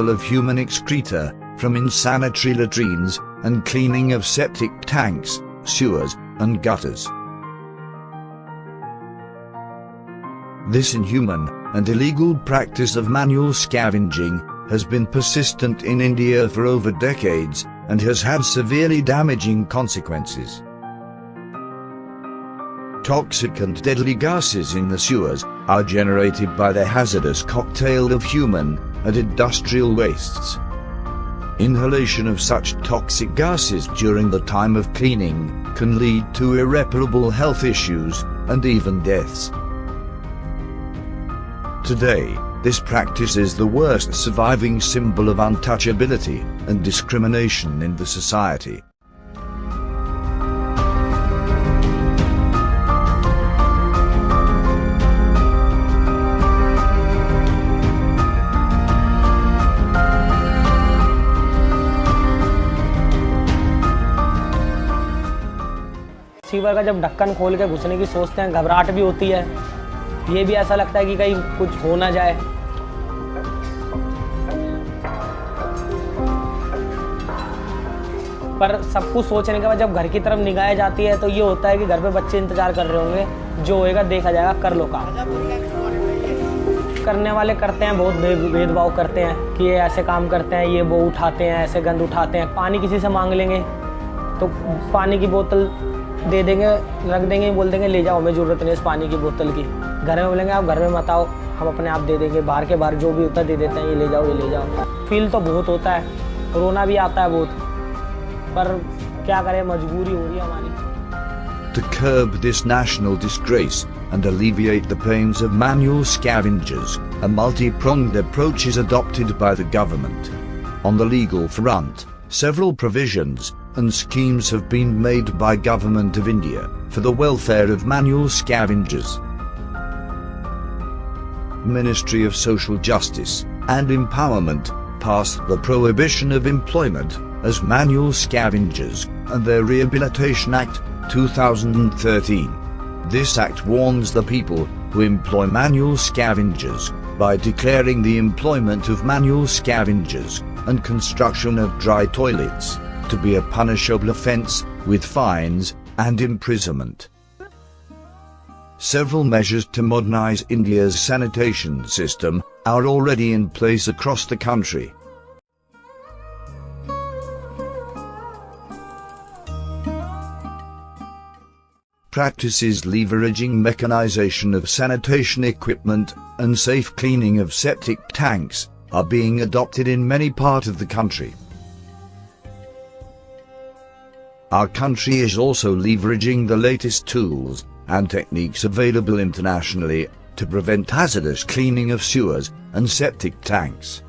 removal of human excreta from insanitary latrines and cleaning of septic tanks, sewers, and gutters. This inhuman and illegal practice of manual scavenging has been persistent in India for over decades and has had severely damaging consequences. Toxic and deadly gases in the sewers are generated by the hazardous cocktail of human and industrial wastes. Inhalation of such toxic gases during the time of cleaning can lead to irreparable health issues and even deaths. Today, this practice is the worst surviving symbol of untouchability and discrimination in the society. Sewer का जब ढक्कन खोल के घुसने की सोचते हैं, घबराहट भी होती है। ये भी ऐसा लगता है कि कहीं कुछ हो ना जाए। पर सब कुछ सोचने के बाद जब घर की तरफ निगाहें जाती है तो ये होता है कि घर पे बच्चे इंतजार कर रहे होंगे, जो होएगा देखा जाएगा, कर लो काम। करने वाले करते हैं, बहुत भेदभाव करते हैं कि ये ऐसे काम करते हैं, ये वो उठाते हैं, ऐसे गंद उठाते हैं। पानी किसी से मांग लेंगे तो पानी की बोतल दे देंगे, रख देंगे, बोल देंगे ले जाओ, हमें ज़रूरत नहीं इस पानी की बोतल की। घर में बोलेंगे आप घर में मत आओ, हम अपने आप दे देंगे, बाहर के बाहर जो भी होता है दे देते हैं, ये ले जाओ, ये ले जाओ। फील तो बहुत होता है, रोना भी आता है बहुत, पर क्या करें, मजबूरी हो रही है हमारी। To curb this national disgrace and alleviate the pains of manual scavengers, a multi-pronged approach is adopted by the government. On the legal front, several provisions and schemes have been made by Government of India for the welfare of manual scavengers. Ministry of Social Justice and Empowerment passed the Prohibition of Employment as Manual Scavengers and their Rehabilitation Act 2013. This act warns the people who employ manual scavengers by declaring the employment of manual scavengers and construction of dry toilets to be a punishable offence with fines and imprisonment. Several measures to modernize India's sanitation system are already in place across the country. Practices leveraging mechanization of sanitation equipment and safe cleaning of septic tanks are being adopted in many parts of the country. Our country is also leveraging the latest tools and techniques available internationally to prevent hazardous cleaning of sewers and septic tanks.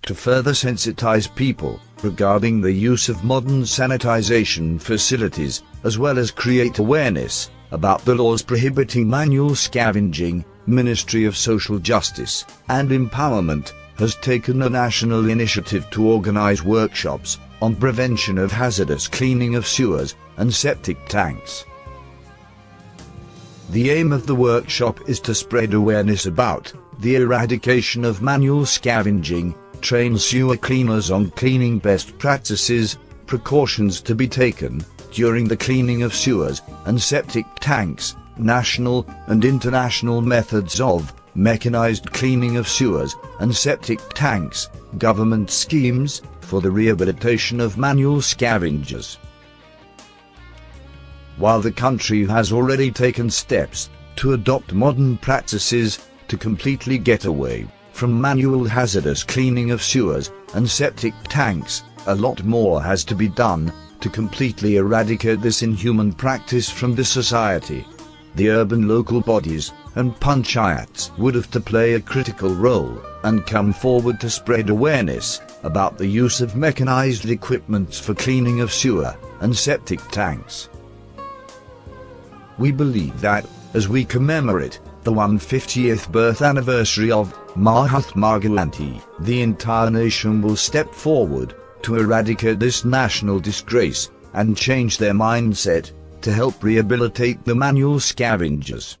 To further sensitize people regarding the use of modern sanitization facilities, as well as create awareness about the laws prohibiting manual scavenging, Ministry of Social Justice and Empowerment has taken a national initiative to organize workshops on prevention of hazardous cleaning of sewers and septic tanks. The aim of the workshop is to spread awareness about the eradication of manual scavenging, train sewer cleaners on cleaning best practices, precautions to be taken during the cleaning of sewers and septic tanks, national and international methods of mechanized cleaning of sewers and septic tanks, government schemes for the rehabilitation of manual scavengers. While the country has already taken steps to adopt modern practices to completely get away from manual hazardous cleaning of sewers and septic tanks, a lot more has to be done to completely eradicate this inhuman practice from the society. The urban local bodies and panchayats would have to play a critical role and come forward to spread awareness about the use of mechanized equipments for cleaning of sewer and septic tanks. We believe that, as we commemorate the 150th birth anniversary of Mahatma Gandhi, the entire nation will step forward to eradicate this national disgrace and change their mindset to help rehabilitate the manual scavengers.